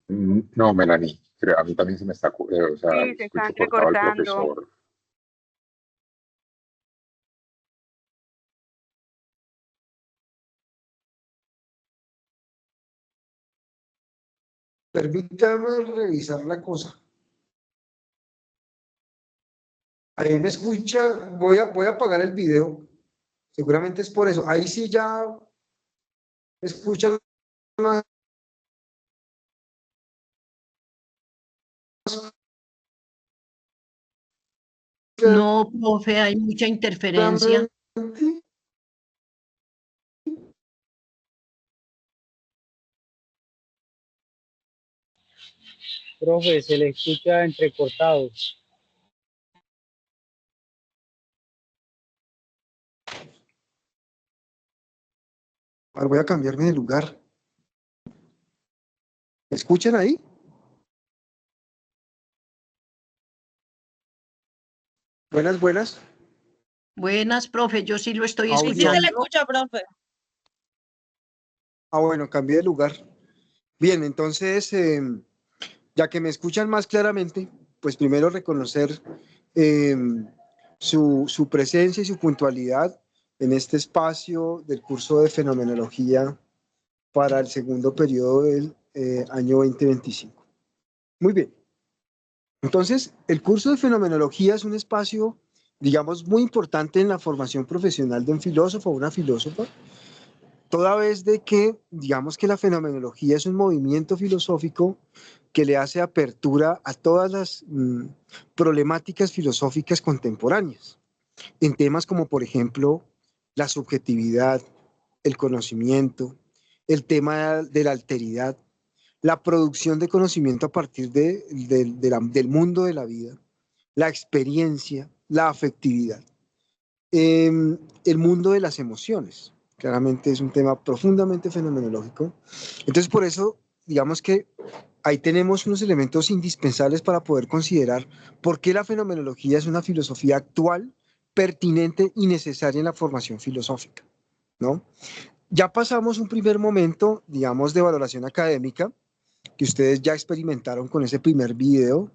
No, Melanie, a mí también se me está, o sea, Sí, se está escucho cortado al entrecortando. profesor. Permítame revisar la cosa. Ahí me escucha, voy a apagar el video. Seguramente es por eso. Ahí sí ya escucha más. No, profe, hay mucha interferencia. Profe, se le escucha entrecortado. Voy a cambiarme de lugar. ¿Me escuchan ahí? Buenas, buenas. Buenas, profe, yo sí lo estoy Audio. Sí se le escuchando. escucha, profe. Bueno, cambié de lugar. Bien, entonces, ya que me escuchan más claramente, pues primero reconocer eh, su presencia y su puntualidad en este espacio del curso de fenomenología para el segundo periodo del año 2025. Muy bien. Entonces, el curso de fenomenología es un espacio, digamos, muy importante en la formación profesional de un filósofo o una filósofa, toda vez de que, digamos que la fenomenología es un movimiento filosófico que le hace apertura a todas las problemáticas filosóficas contemporáneas, en temas como, por ejemplo, la subjetividad, el conocimiento, el tema de la alteridad, la producción de conocimiento a partir del mundo de la vida, la experiencia, la afectividad, el mundo de las emociones. Claramente es un tema profundamente fenomenológico. Entonces, por eso, digamos que ahí tenemos unos elementos indispensables para poder considerar por qué la fenomenología es una filosofía actual, pertinente y necesaria en la formación filosófica, ¿no? Ya pasamos un primer momento, digamos, de valoración académica, que ustedes ya experimentaron con ese primer video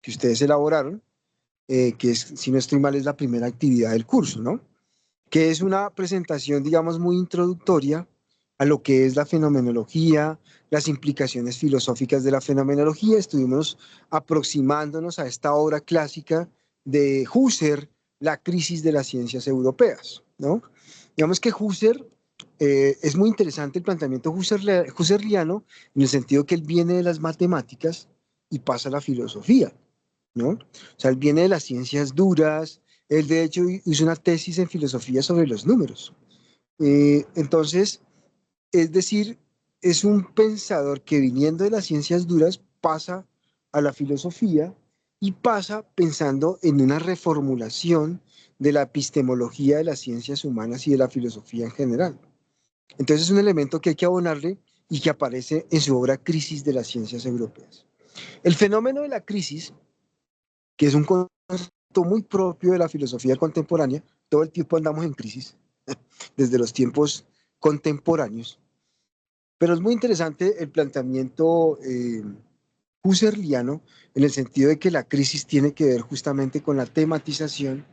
que ustedes elaboraron, que es, si no estoy mal, es la primera actividad del curso, ¿no? Que es una presentación, digamos, muy introductoria a lo que es la fenomenología, las implicaciones filosóficas de la fenomenología. Estuvimos aproximándonos a esta obra clásica de Husserl, La crisis de las ciencias europeas, ¿no? Digamos que Husserl, es muy interesante el planteamiento husserliano, en el sentido que él viene de las matemáticas y pasa a la filosofía, ¿no? O sea, él viene de las ciencias duras. Él, de hecho, hizo una tesis en filosofía sobre los números. Entonces, es decir, es un pensador que viniendo de las ciencias duras pasa a la filosofía y pasa pensando en una reformulación de la epistemología de las ciencias humanas y de la filosofía en general. Entonces, es un elemento que hay que abonarle y que aparece en su obra Crisis de las Ciencias Europeas. El fenómeno de la crisis, que es un concepto muy propio de la filosofía contemporánea, todo el tiempo andamos en crisis, desde los tiempos contemporáneos, pero es muy interesante el planteamiento husserliano en el sentido de que la crisis tiene que ver justamente con la tematización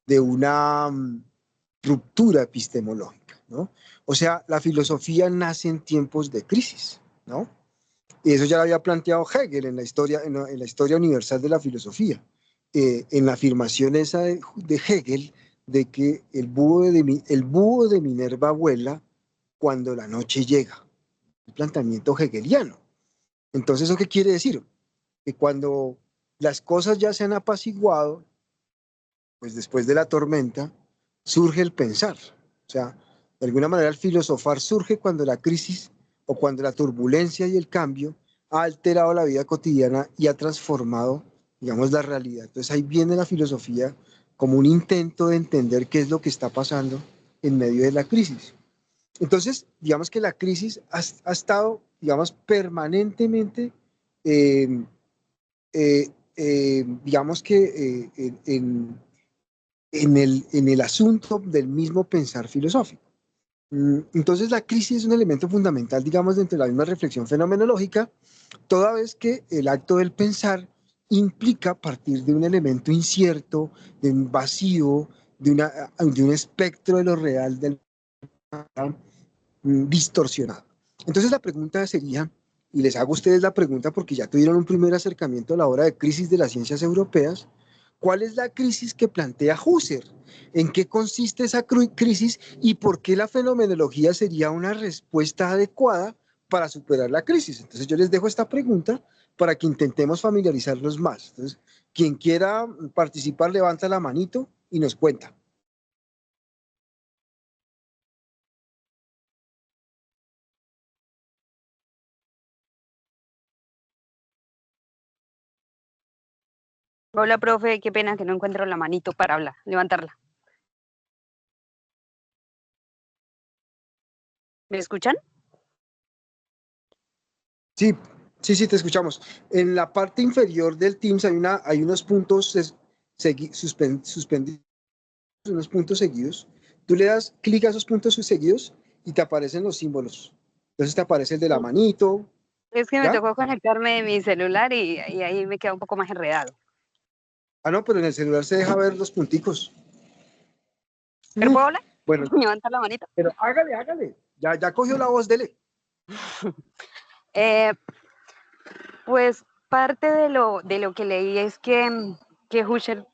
de una ruptura epistemológica, ¿no? O sea, la filosofía nace en tiempos de crisis, ¿no? Y eso ya lo había planteado Hegel en la historia, en la historia universal de la filosofía, en la afirmación esa de Hegel de que el búho de Minerva vuela cuando la noche llega, el planteamiento hegeliano. Entonces, ¿eso qué quiere decir? Que cuando las cosas ya se han apaciguado, pues después de la tormenta, surge el pensar. O sea, de alguna manera el filosofar surge cuando la crisis o cuando la turbulencia y el cambio ha alterado la vida cotidiana y ha transformado, digamos, la realidad. Entonces ahí viene la filosofía como un intento de entender qué es lo que está pasando en medio de la crisis. Entonces, digamos que la crisis ha estado, digamos, permanentemente, eh, digamos que en el asunto del mismo pensar filosófico. Entonces la crisis es un elemento fundamental, digamos, dentro de la misma reflexión fenomenológica, toda vez que el acto del pensar implica partir de un elemento incierto, de un vacío, de un espectro de lo real, del distorsionado. Entonces la pregunta sería, y les hago a ustedes la pregunta porque ya tuvieron un primer acercamiento a la hora de crisis de las ciencias europeas, ¿cuál es la crisis que plantea Husserl? ¿En qué consiste esa crisis y por qué la fenomenología sería una respuesta adecuada para superar la crisis? Entonces yo les dejo esta pregunta para que intentemos familiarizarnos más. Entonces, quien quiera participar, levanta la manito y nos cuenta. Hola, profe, qué pena que no encuentro la manito para hablar, levantarla. ¿Me escuchan? Sí, sí, te escuchamos. En la parte inferior del Teams hay unos puntos suspendidos, unos puntos seguidos. Tú le das clic a esos puntos seguidos y te aparecen los símbolos. Entonces te aparece el de la manito, Es que me ¿ya? tocó conectarme de mi celular y ahí me queda un poco más enredado. Ah, no, pero en el celular se deja ver los punticos. ¿Pero puedo hablar? Bueno, Levantar la manita. pero hágale. Ya cogió la voz, dele. Pues parte de lo que leí es que Husserl,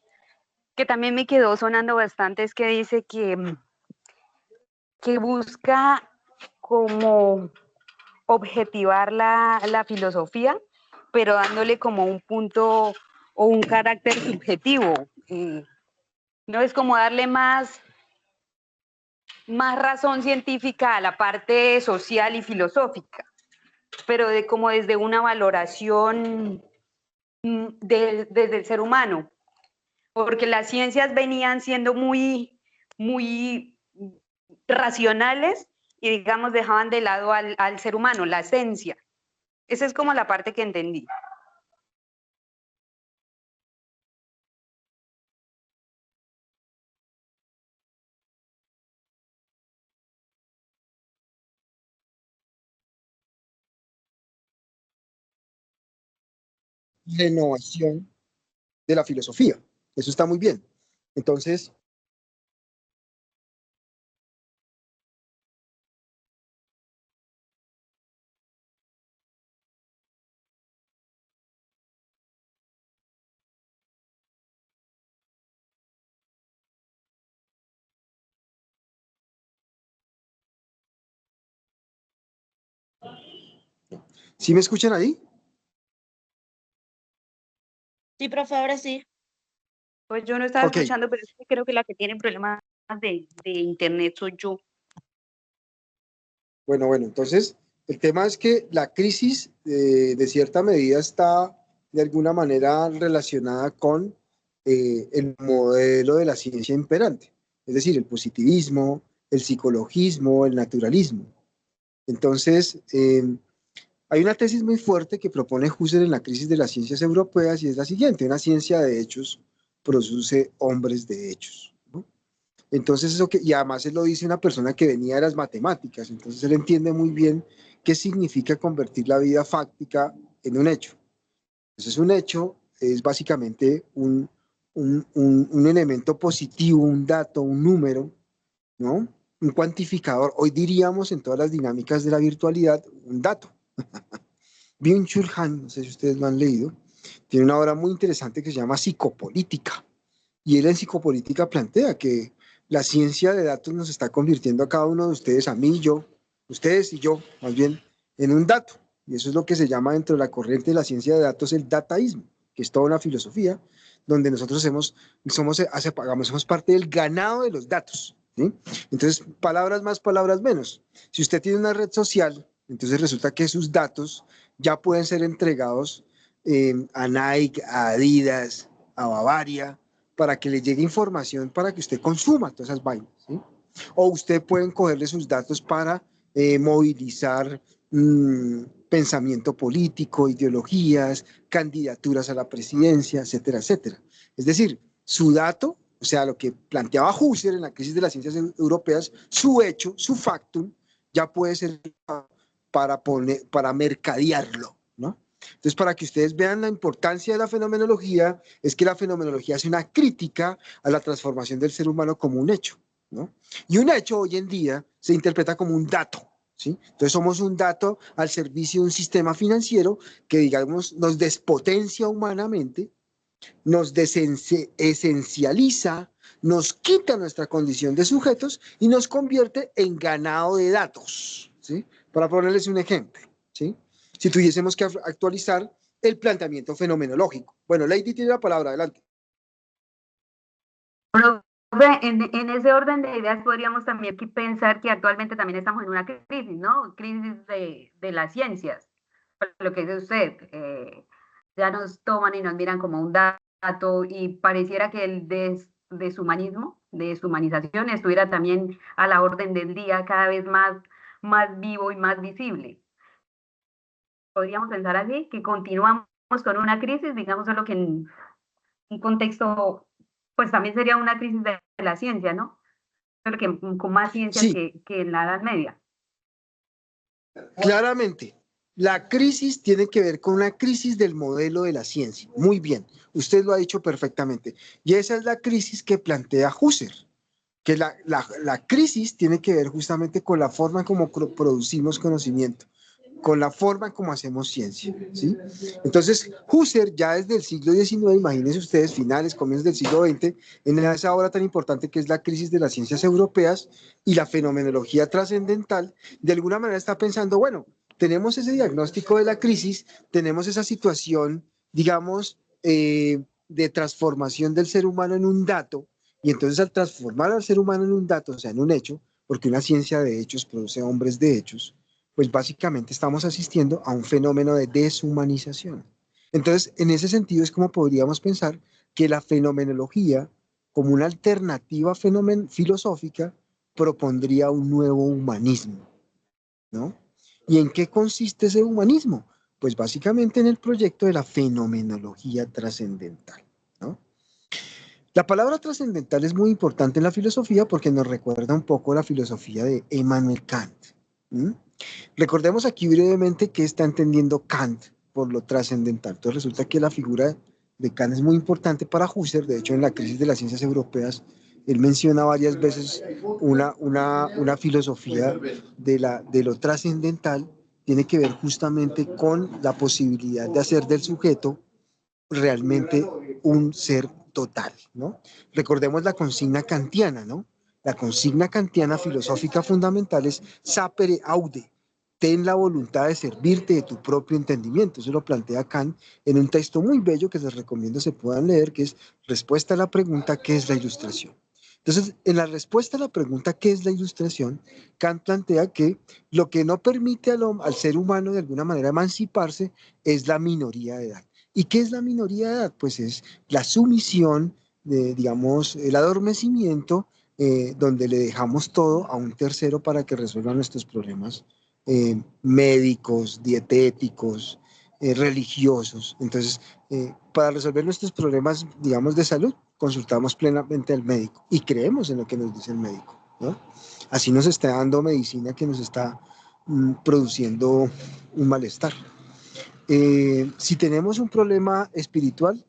que también me quedó sonando bastante, es que dice que busca como objetivar la filosofía, pero dándole como un punto o un carácter subjetivo. No es como darle más razón científica a la parte social y filosófica, pero como desde una valoración desde el ser humano, porque las ciencias venían siendo muy racionales y, digamos, dejaban de lado al ser humano, la esencia. Esa es como la parte que entendí. Renovación de la filosofía. Eso está muy bien. Entonces, ¿sí me escuchan ahí? Sí, profe, ahora sí. Pues yo no estaba Ok. escuchando, pero es que creo que la que tiene problemas de internet soy yo. Bueno, entonces el tema es que la crisis de cierta medida está de alguna manera relacionada con el modelo de la ciencia imperante, es decir, el positivismo, el psicologismo, el naturalismo. Entonces, hay una tesis muy fuerte que propone Husserl en la crisis de las ciencias europeas y es la siguiente: una ciencia de hechos produce hombres de hechos, ¿no? Entonces, y además él lo dice una persona que venía de las matemáticas, entonces él entiende muy bien qué significa convertir la vida fáctica en un hecho. Entonces, un hecho es básicamente un elemento positivo, un dato, un número, ¿no? Un cuantificador. Hoy diríamos en todas las dinámicas de la virtualidad, un dato. Byung-Chul Han, no sé si ustedes lo han leído, tiene una obra muy interesante que se llama Psicopolítica. Y él en Psicopolítica plantea que la ciencia de datos nos está convirtiendo a cada uno de ustedes, a mí, yo, ustedes y yo, más bien, en un dato. Y eso es lo que se llama dentro de la corriente de la ciencia de datos el dataísmo, que es toda una filosofía donde nosotros somos parte del ganado de los datos, ¿sí? Entonces, palabras más, palabras menos. Si usted tiene una red social, entonces resulta que sus datos ya pueden ser entregados a Nike, a Adidas, a Bavaria, para que le llegue información para que usted consuma todas esas vainas, ¿sí? O usted pueden cogerle sus datos para movilizar pensamiento político, ideologías, candidaturas a la presidencia, etcétera, etcétera. Es decir, su dato o sea, lo que planteaba Husserl en la crisis de las ciencias europeas, su hecho, su factum, ya puede ser para mercadearlo, ¿no? Entonces, para que ustedes vean la importancia de la fenomenología, es que la fenomenología hace una crítica a la transformación del ser humano como un hecho, ¿no? Y un hecho hoy en día se interpreta como un dato, ¿sí? Entonces somos un dato al servicio de un sistema financiero que, digamos, nos despotencia humanamente, nos desesencializa, nos quita nuestra condición de sujetos y nos convierte en ganado de datos, ¿sí? Para ponerles un ejemplo, ¿sí? Si tuviésemos que actualizar el planteamiento fenomenológico. Bueno, Lady tiene la palabra, adelante. En ese orden de ideas podríamos también pensar que actualmente también estamos en una crisis, ¿no? Crisis de las ciencias, lo que dice usted. Ya nos toman y nos miran como un dato y pareciera que el deshumanismo, deshumanización, estuviera también a la orden del día, cada vez más vivo y más visible. Podríamos pensar así, que continuamos con una crisis, digamos, solo que en un contexto, pues también sería una crisis de la ciencia, ¿no? Solo que con más ciencias Sí, que en la Edad Media. claramente. La crisis tiene que ver con una crisis del modelo de la ciencia. Muy bien, usted lo ha dicho perfectamente. Y esa es la crisis que plantea Husserl, que la crisis tiene que ver justamente con la forma como producimos conocimiento, con la forma como hacemos ciencia, ¿sí? Entonces, Husserl ya desde el siglo XIX, imagínense ustedes, finales, comienzos del siglo XX, en esa obra tan importante que es la crisis de las ciencias europeas y la fenomenología trascendental, de alguna manera está pensando, bueno, tenemos ese diagnóstico de la crisis, tenemos esa situación, digamos, de transformación del ser humano en un dato, y entonces al transformar al ser humano en un dato, o sea, en un hecho, porque una ciencia de hechos produce hombres de hechos, pues básicamente estamos asistiendo a un fenómeno de deshumanización. Entonces, en ese sentido es como podríamos pensar que la fenomenología, como una alternativa filosófica, propondría un nuevo humanismo, ¿no? ¿Y en qué consiste ese humanismo? Pues básicamente en el proyecto de la fenomenología trascendental, ¿no? La palabra trascendental es muy importante en la filosofía porque nos recuerda un poco la filosofía de Immanuel Kant. ¿Mm? Recordemos aquí brevemente qué está entendiendo Kant por lo trascendental. Entonces resulta que la figura de Kant es muy importante para Husserl. De hecho, en la crisis de las ciencias europeas, él menciona varias veces una filosofía de lo trascendental. Tiene que ver justamente con la posibilidad de hacer del sujeto realmente un ser total, ¿no? Recordemos la consigna kantiana, ¿no? La consigna kantiana filosófica fundamental es sapere aude, ten la voluntad de servirte de tu propio entendimiento. Eso lo plantea Kant en un texto muy bello que les recomiendo se puedan leer, que es Respuesta a la pregunta ¿qué es la ilustración? Entonces, en la respuesta a la pregunta ¿qué es la ilustración? Kant plantea que lo que no permite al ser humano de alguna manera emanciparse es la minoría de edad. ¿Y qué es la minoría de edad? Pues es la sumisión, digamos, el adormecimiento, donde le dejamos todo a un tercero para que resuelva nuestros problemas médicos, dietéticos, religiosos. Entonces, para resolver nuestros problemas, digamos, de salud, consultamos plenamente al médico y creemos en lo que nos dice el médico, ¿no? Así nos está dando medicina que nos está produciendo un malestar. Si tenemos un problema espiritual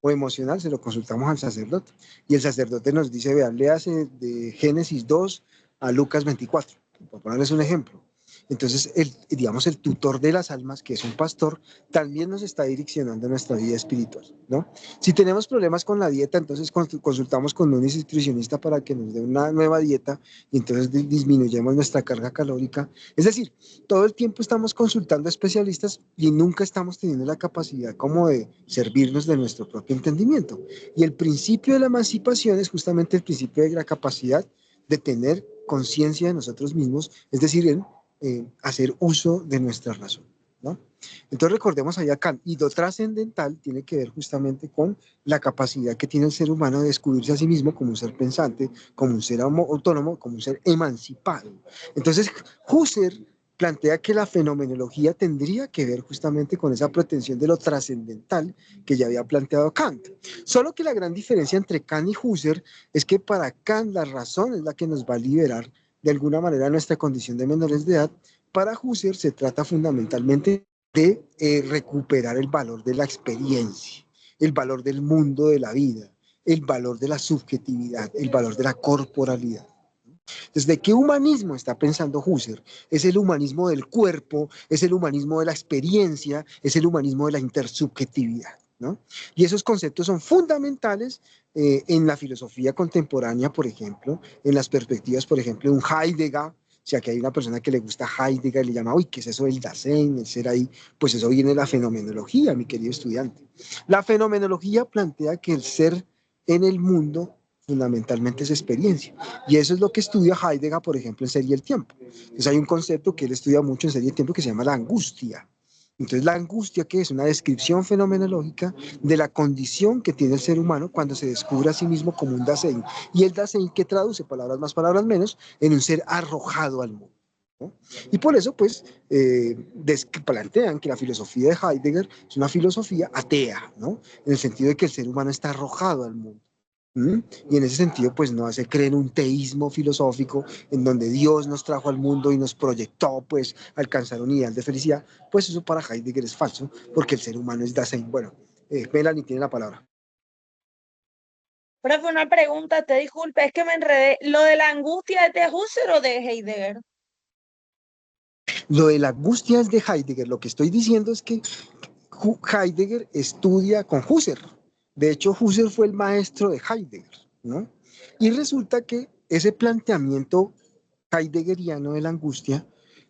o emocional, se lo consultamos al sacerdote. Y el sacerdote nos dice, vean, léase de Génesis 2 a Lucas 24, por ponerles un ejemplo. Entonces, digamos, el tutor de las almas, que es un pastor, también nos está direccionando nuestra vida espiritual, ¿no? Si tenemos problemas con la dieta, entonces consultamos con un nutricionista para que nos dé una nueva dieta y entonces disminuyamos nuestra carga calórica. Es decir, todo el tiempo estamos consultando a especialistas y nunca estamos teniendo la capacidad como de servirnos de nuestro propio entendimiento. Y el principio de la emancipación es justamente el principio de la capacidad de tener conciencia de nosotros mismos, es decir, en hacer uso de nuestra razón, ¿no? Entonces recordemos allá Kant, y lo trascendental tiene que ver justamente con la capacidad que tiene el ser humano de descubrirse a sí mismo como un ser pensante, como un ser autónomo, como un ser emancipado. Entonces Husserl plantea que la fenomenología tendría que ver justamente con esa pretensión de lo trascendental que ya había planteado Kant. Solo que la gran diferencia entre Kant y Husserl es que para Kant la razón es la que nos va a liberar de alguna manera nuestra condición de menores de edad. Para Husserl se trata fundamentalmente de recuperar el valor de la experiencia, el valor del mundo de la vida, el valor de la subjetividad, el valor de la corporalidad. Entonces, ¿de qué humanismo está pensando Husserl? Es el humanismo del cuerpo, es el humanismo de la experiencia, es el humanismo de la intersubjetividad, ¿no? Y esos conceptos son fundamentales en la filosofía contemporánea, por ejemplo, en las perspectivas, por ejemplo, de un Heidegger. O sea, que hay una persona que le gusta Heidegger y le llama, uy, ¿qué es eso del Dasein, el ser ahí? Pues eso viene de la fenomenología, mi querido estudiante. La fenomenología plantea que el ser en el mundo fundamentalmente es experiencia. Y eso es lo que estudia Heidegger, por ejemplo, en Ser y el Tiempo. Entonces hay un concepto que él estudia mucho en Ser y el Tiempo que se llama la angustia. Entonces la angustia, que es una descripción fenomenológica de la condición que tiene el ser humano cuando se descubre a sí mismo como un Dasein. Y el Dasein que traduce palabras más, palabras menos, en un ser arrojado al mundo, ¿no? Y por eso, pues, plantean que la filosofía de Heidegger es una filosofía atea, ¿no? En el sentido de que el ser humano está arrojado al mundo. ¿Mm? Y en ese sentido, pues no se cree en un teísmo filosófico en donde Dios nos trajo al mundo y nos proyectó, pues, a alcanzar un ideal de felicidad. Pues eso para Heidegger es falso, porque el ser humano es Dasein. Bueno, Melanie tiene la palabra. Profe, una pregunta, te disculpe, es que me enredé. ¿Lo de la angustia es de Husserl o de Heidegger? Lo de la angustia es de Heidegger. Lo que estoy diciendo es que Heidegger estudia con Husserl. De hecho, Husserl fue el maestro de Heidegger, ¿no? Y resulta que ese planteamiento heideggeriano de la angustia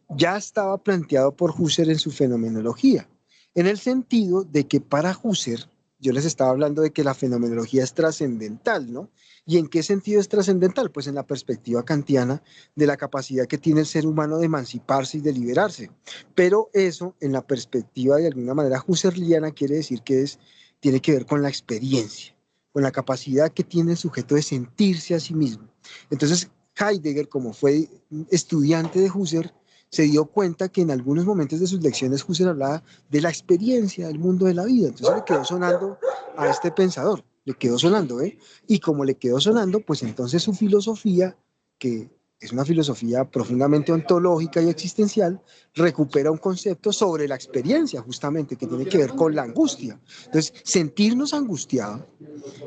ya estaba planteado por Husserl en su fenomenología, en el sentido de que para Husserl, yo les estaba hablando de que la fenomenología es trascendental, ¿no? ¿Y en qué sentido es trascendental? Pues en la perspectiva kantiana de la capacidad que tiene el ser humano de emanciparse y de liberarse. Pero eso, en la perspectiva de alguna manera husserliana, quiere decir que tiene que ver con la experiencia, con la capacidad que tiene el sujeto de sentirse a sí mismo. Entonces, Heidegger, como fue estudiante de Husserl, se dio cuenta que en algunos momentos de sus lecciones Husserl hablaba de la experiencia del mundo de la vida. Entonces le quedó sonando a este pensador, le quedó sonando, ¿eh? Y como le quedó sonando, pues entonces su filosofía, que es una filosofía profundamente ontológica y existencial, recupera un concepto sobre la experiencia, justamente, que tiene que ver con la angustia. Entonces, sentirnos angustiados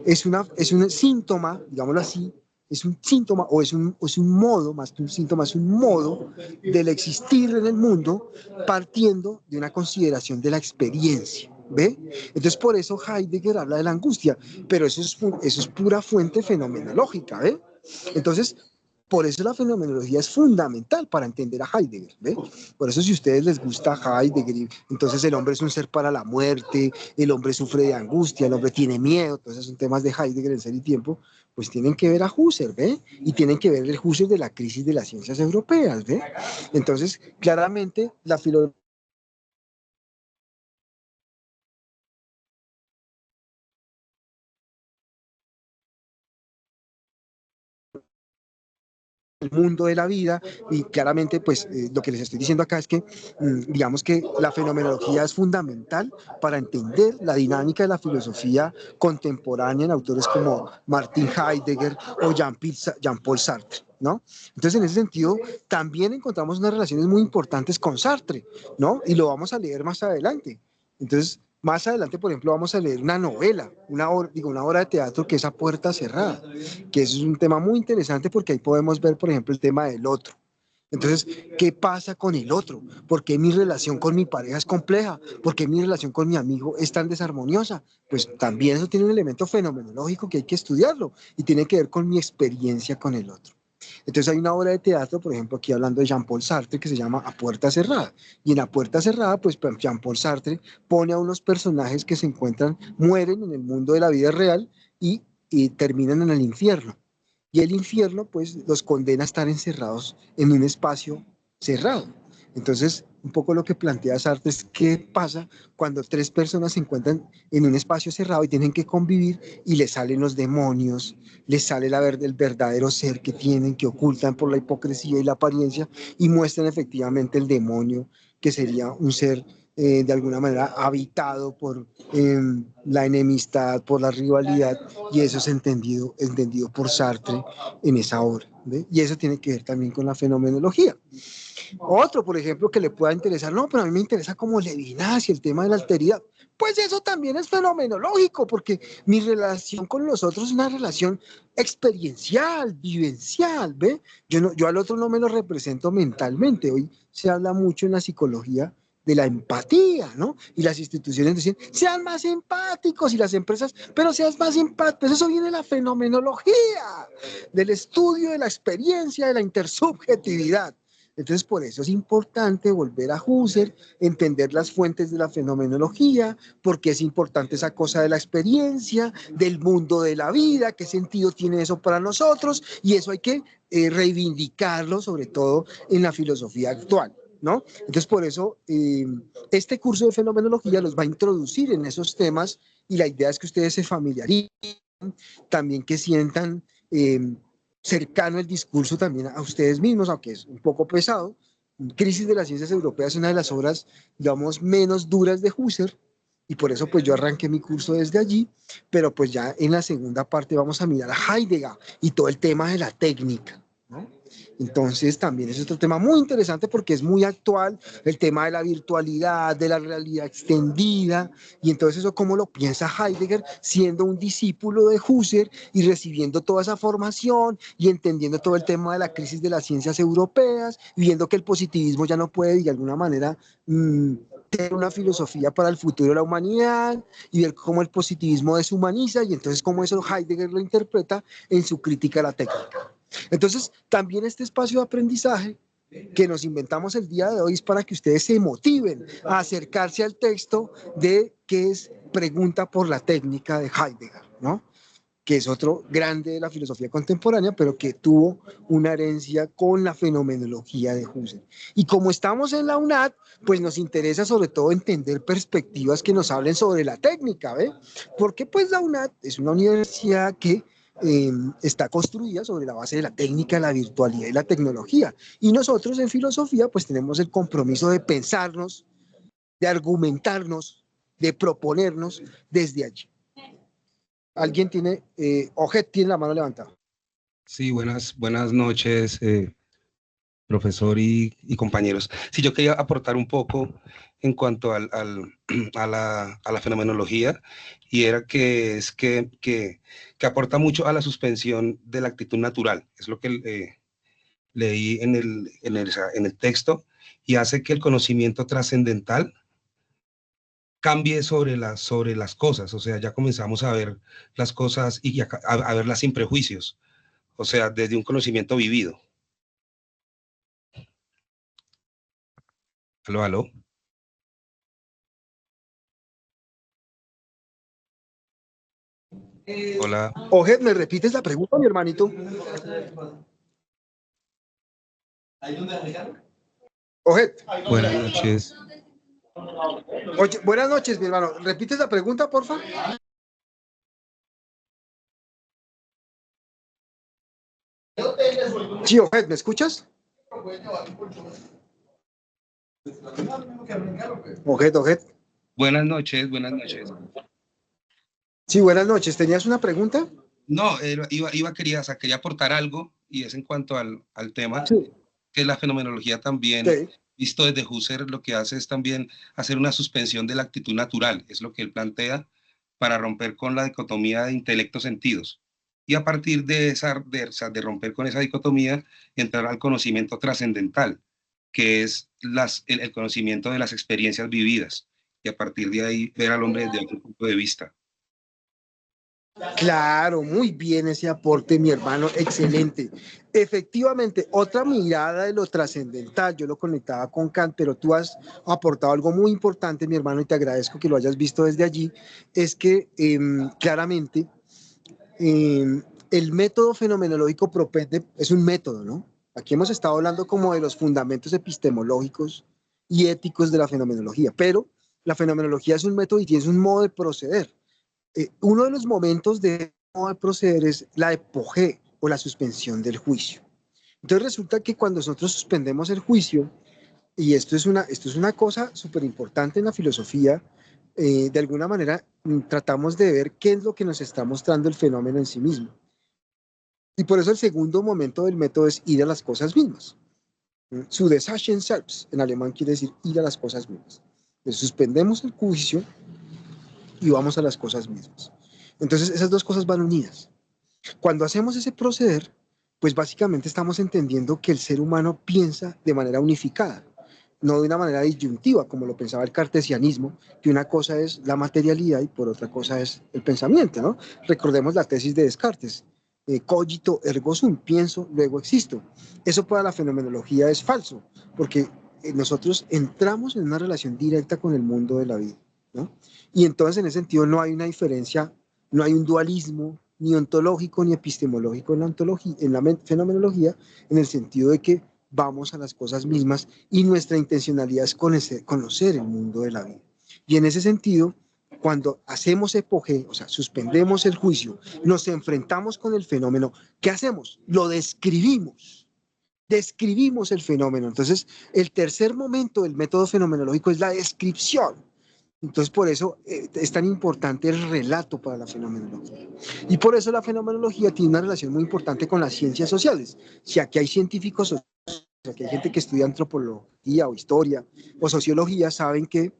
es un síntoma, digámoslo así, es un síntoma o es un modo, más que un síntoma, es un modo del existir en el mundo partiendo de una consideración de la experiencia. ¿Ve? Entonces por eso Heidegger habla de la angustia, pero eso es pura fuente fenomenológica, ¿ve? Entonces, por eso la fenomenología es fundamental para entender a Heidegger, ¿ve? Por eso si a ustedes les gusta Heidegger, entonces el hombre es un ser para la muerte, el hombre sufre de angustia, el hombre tiene miedo, todos esos son temas de Heidegger en Ser y Tiempo, pues tienen que ver a Husserl, ¿ve? Y tienen que ver el Husserl de la crisis de las ciencias europeas, ¿ve? Entonces, claramente, la filosofía el mundo de la vida y claramente pues lo que les estoy diciendo acá es que digamos que la fenomenología es fundamental para entender la dinámica de la filosofía contemporánea en autores como Martin Heidegger o Jean-Paul Sartre, ¿no? Entonces, en ese sentido, también encontramos unas relaciones muy importantes con Sartre, ¿no? Y lo vamos a leer más adelante. Entonces, más adelante, por ejemplo, vamos a leer una novela, una obra de teatro que es A Puerta Cerrada, que eso es un tema muy interesante porque ahí podemos ver, por ejemplo, el tema del otro. Entonces, ¿qué pasa con el otro? ¿Por qué mi relación con mi pareja es compleja? ¿Por qué mi relación con mi amigo es tan desarmoniosa? Pues también eso tiene un elemento fenomenológico que hay que estudiarlo y tiene que ver con mi experiencia con el otro. Entonces hay una obra de teatro, por ejemplo, aquí hablando de Jean-Paul Sartre, que se llama A Puerta Cerrada. Y en A Puerta Cerrada, pues Jean-Paul Sartre pone a unos personajes que se encuentran, mueren en el mundo de la vida real y terminan en el infierno. Y el infierno, pues, los condena a estar encerrados en un espacio cerrado. Entonces, un poco lo que plantea Sartre es qué pasa cuando tres personas se encuentran en un espacio cerrado y tienen que convivir y les salen los demonios, les sale el verdadero ser que tienen, que ocultan por la hipocresía y la apariencia y muestran efectivamente el demonio, que sería un ser de alguna manera habitado por la enemistad, por la rivalidad, y eso es entendido por Sartre en esa obra, ¿ve? Y eso tiene que ver también con la fenomenología. Otro, por ejemplo, que le pueda interesar, no, pero a mí me interesa como Levinas y el tema de la alteridad. Pues eso también es fenomenológico, porque mi relación con los otros es una relación experiencial, vivencial, ¿ve? Yo al otro no me lo represento mentalmente. Hoy se habla mucho en la psicología de la empatía, ¿no? Y las instituciones dicen, sean más empáticos, y las empresas, pero seas más empático. Pues eso viene de la fenomenología, del estudio de la experiencia, de la intersubjetividad. Entonces, por eso es importante volver a Husserl, entender las fuentes de la fenomenología, porque es importante esa cosa de la experiencia, del mundo de la vida, qué sentido tiene eso para nosotros, y eso hay que reivindicarlo, sobre todo en la filosofía actual, ¿no? Entonces, por eso, este curso de fenomenología los va a introducir en esos temas, y la idea es que ustedes se familiaricen, también que sientan cercano el discurso también a ustedes mismos, aunque es un poco pesado. Crisis de las Ciencias Europeas es una de las obras, digamos, menos duras de Husserl, y por eso pues yo arranqué mi curso desde allí, pero pues ya en la segunda parte vamos a mirar a Heidegger y todo el tema de la técnica, ¿no? Entonces también es otro tema muy interesante porque es muy actual, el tema de la virtualidad, de la realidad extendida, y entonces eso cómo lo piensa Heidegger siendo un discípulo de Husserl y recibiendo toda esa formación y entendiendo todo el tema de la crisis de las ciencias europeas, viendo que el positivismo ya no puede de alguna manera tener una filosofía para el futuro de la humanidad, y ver cómo el positivismo deshumaniza, y entonces cómo eso Heidegger lo interpreta en su crítica a la técnica. Entonces, también este espacio de aprendizaje que nos inventamos el día de hoy es para que ustedes se motiven a acercarse al texto de que es Pregunta por la técnica de Heidegger, ¿no? Que es otro grande de la filosofía contemporánea, pero que tuvo una herencia con la fenomenología de Husserl. Y como estamos en la UNAD, pues nos interesa sobre todo entender perspectivas que nos hablen sobre la técnica, ¿ve? Porque pues la UNAD es una universidad que está construida sobre la base de la técnica, la virtualidad y la tecnología. Y nosotros en filosofía pues tenemos el compromiso de pensarnos, de argumentarnos, de proponernos desde allí. ¿Alguien tiene, Ojet tiene la mano levantada? Sí, buenas noches, profesor y compañeros. Sí, yo quería aportar un poco en cuanto a la fenomenología, y era que aporta mucho a la suspensión de la actitud natural. Es lo que leí en el texto, y hace que el conocimiento trascendental cambie sobre las cosas. O sea, ya comenzamos a ver las cosas y a verlas sin prejuicios. O sea, desde un conocimiento vivido. Aló, aló. Hola. Ojet, ¿me repites la pregunta, mi hermanito? Ojet. Buenas noches. Oye, buenas noches, mi hermano. ¿Repites la pregunta, por favor? Sí, Ojet, ¿me escuchas? Ojet. Buenas noches, buenas noches. Sí, buenas noches. ¿Tenías una pregunta? No, quería aportar algo, y es en cuanto al tema, Sí. que la fenomenología también, Sí. visto desde Husserl, lo que hace es también hacer una suspensión de la actitud natural, es lo que él plantea, para romper con la dicotomía de intelecto-sentidos. Y a partir de romper con esa dicotomía, entrar al conocimiento trascendental, que es el conocimiento de las experiencias vividas, y a partir de ahí ver al hombre desde otro punto de vista. Claro, muy bien ese aporte, mi hermano, excelente. Efectivamente, otra mirada de lo trascendental, yo lo conectaba con Kant, pero tú has aportado algo muy importante, mi hermano, y te agradezco que lo hayas visto desde allí, es que claramente el método fenomenológico propende, es un método, ¿no? Aquí hemos estado hablando como de los fundamentos epistemológicos y éticos de la fenomenología, pero la fenomenología es un método y tiene un modo de proceder. Uno de los momentos de modo de proceder es la epogé o la suspensión del juicio. Entonces resulta que cuando nosotros suspendemos el juicio, y esto es una cosa súper importante en la filosofía, de alguna manera tratamos de ver qué es lo que nos está mostrando el fenómeno en sí mismo. Y por eso el segundo momento del método es ir a las cosas mismas. Zu des Sachen selbst, en alemán quiere decir ir a las cosas mismas. Entonces suspendemos el juicio y vamos a las cosas mismas. Entonces esas dos cosas van unidas. Cuando hacemos ese proceder, pues básicamente estamos entendiendo que el ser humano piensa de manera unificada, no de una manera disyuntiva, como lo pensaba el cartesianismo, que una cosa es la materialidad y por otra cosa es el pensamiento, ¿no? Recordemos la tesis de Descartes, cogito ergo sum, pienso, luego existo. Eso para la fenomenología es falso, porque nosotros entramos en una relación directa con el mundo de la vida, ¿no? Y entonces en ese sentido no hay una diferencia, no hay un dualismo ni ontológico ni epistemológico en la ontología, en la fenomenología, en el sentido de que vamos a las cosas mismas y nuestra intencionalidad es conocer el mundo de la vida. Y en ese sentido, cuando hacemos epogé, o sea, suspendemos el juicio, nos enfrentamos con el fenómeno, ¿qué hacemos? Lo describimos. Describimos el fenómeno. Entonces, el tercer momento del método fenomenológico es la descripción. Entonces, por eso es tan importante el relato para la fenomenología. Y por eso la fenomenología tiene una relación muy importante con las ciencias sociales. Si aquí hay científicos sociales, aquí hay gente que estudia antropología o historia o sociología, saben que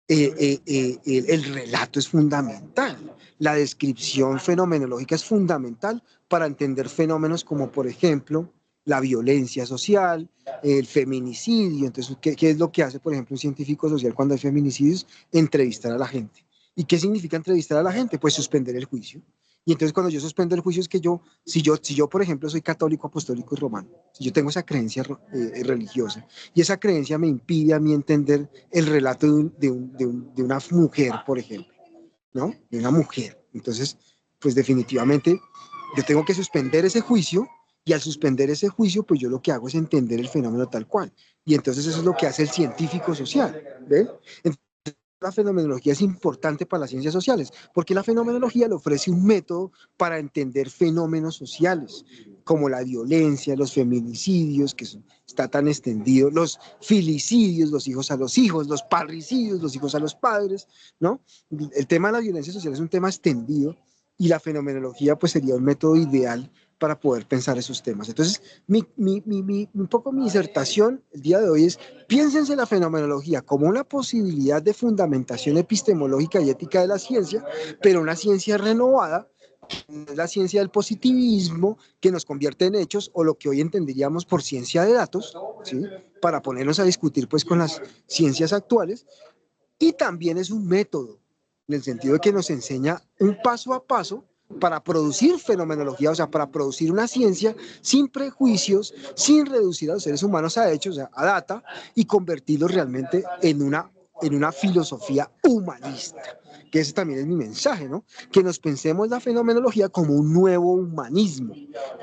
el relato es fundamental. La descripción fenomenológica es fundamental para entender fenómenos como, por ejemplo, la violencia social, el feminicidio. Entonces, ¿qué es lo que hace, por ejemplo, un científico social cuando hay feminicidios? Entrevistar a la gente. ¿Y qué significa entrevistar a la gente? Pues suspender el juicio. Y entonces cuando yo suspendo el juicio es que si yo, por ejemplo, soy católico, apostólico y romano, si yo tengo esa creencia religiosa, y esa creencia me impide a mí entender el relato de una mujer, por ejemplo, ¿no? De una mujer. Entonces, pues definitivamente yo tengo que suspender ese juicio y al suspender ese juicio, pues yo lo que hago es entender el fenómeno tal cual. Y entonces eso es lo que hace el científico social, ¿ven? Entonces, la fenomenología es importante para las ciencias sociales, porque la fenomenología le ofrece un método para entender fenómenos sociales, como la violencia, los feminicidios, está tan extendido, los filicidios, los hijos a los hijos, los parricidios, los hijos a los padres, ¿no? El tema de la violencia social es un tema extendido y la fenomenología pues sería un método ideal para poder pensar esos temas. Entonces, un poco mi disertación el día de hoy es: piénsense la fenomenología como una posibilidad de fundamentación epistemológica y ética de la ciencia, pero una ciencia renovada, la ciencia del positivismo que nos convierte en hechos, o lo que hoy entenderíamos por ciencia de datos, ¿sí? Para ponernos a discutir pues con las ciencias actuales. Y también es un método, en el sentido de que nos enseña un paso a paso para producir fenomenología, o sea, para producir una ciencia sin prejuicios, sin reducir a los seres humanos a hechos, o sea, a data, y convertirlos realmente en una filosofía humanista, que ese también es mi mensaje, ¿no? Que nos pensemos la fenomenología como un nuevo humanismo,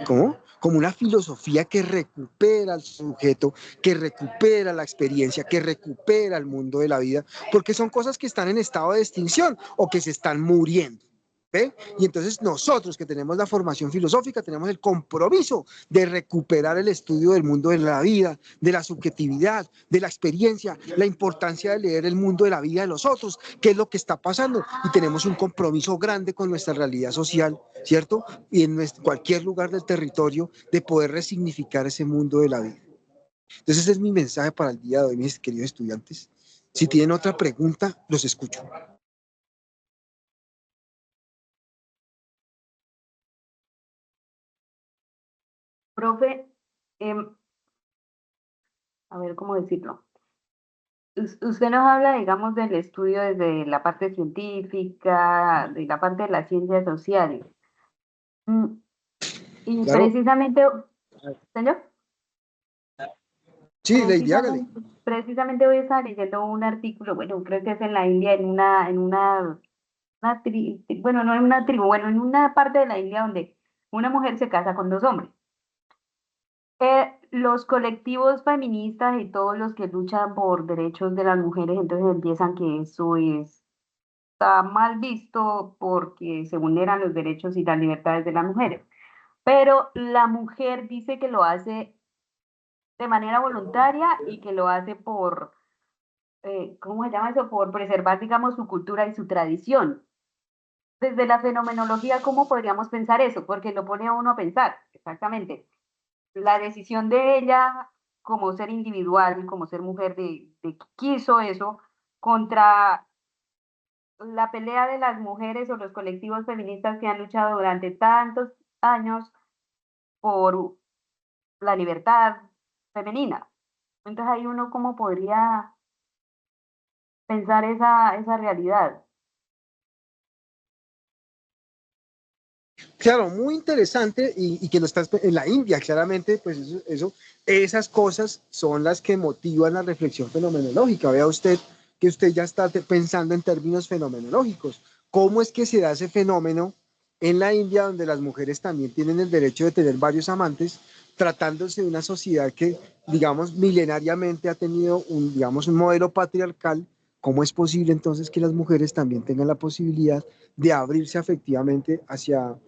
¿cómo? Como una filosofía que recupera al sujeto, que recupera la experiencia, que recupera el mundo de la vida, porque son cosas que están en estado de extinción o que se están muriendo. ¿Ve? Y entonces nosotros que tenemos la formación filosófica tenemos el compromiso de recuperar el estudio del mundo de la vida, de la subjetividad, de la experiencia, la importancia de leer el mundo de la vida de los otros, qué es lo que está pasando, y tenemos un compromiso grande con nuestra realidad social, ¿cierto? Y en cualquier lugar del territorio de poder resignificar ese mundo de la vida. Entonces ese es mi mensaje para el día de hoy, mis queridos estudiantes. Si tienen otra pregunta, los escucho. Profe, a ver cómo decirlo. Usted nos habla, digamos, del estudio desde la parte científica, de la parte de las ciencias sociales. Y Claro. precisamente, señor, Sí, Lady, hágale. precisamente hoy estaba leyendo un artículo, bueno, creo que es en la India, bueno, no en una tribu, bueno, en una parte de la India donde una mujer se casa con dos hombres. los colectivos feministas y todos los que luchan por derechos de las mujeres, entonces empiezan que eso está mal visto porque se vulneran los derechos y las libertades de las mujeres. Pero la mujer dice que lo hace de manera voluntaria y que lo hace por, ¿cómo se llama eso? Por preservar, digamos, su cultura y su tradición. Desde la fenomenología, ¿cómo podríamos pensar eso? Porque lo pone a uno a pensar, exactamente. La decisión de ella como ser individual, como ser mujer, de que quiso eso, contra la pelea de las mujeres o los colectivos feministas que han luchado durante tantos años por la libertad femenina. Entonces ahí uno cómo podría pensar esa realidad. Claro, muy interesante y que lo estás en la India, claramente, pues esas cosas son las que motivan la reflexión fenomenológica. Vea usted que usted ya está pensando en términos fenomenológicos. ¿Cómo es que se da ese fenómeno en la India, donde las mujeres también tienen el derecho de tener varios amantes, tratándose de una sociedad que, digamos, milenariamente ha tenido digamos, un modelo patriarcal? ¿Cómo es posible entonces que las mujeres también tengan la posibilidad de abrirse afectivamente hacia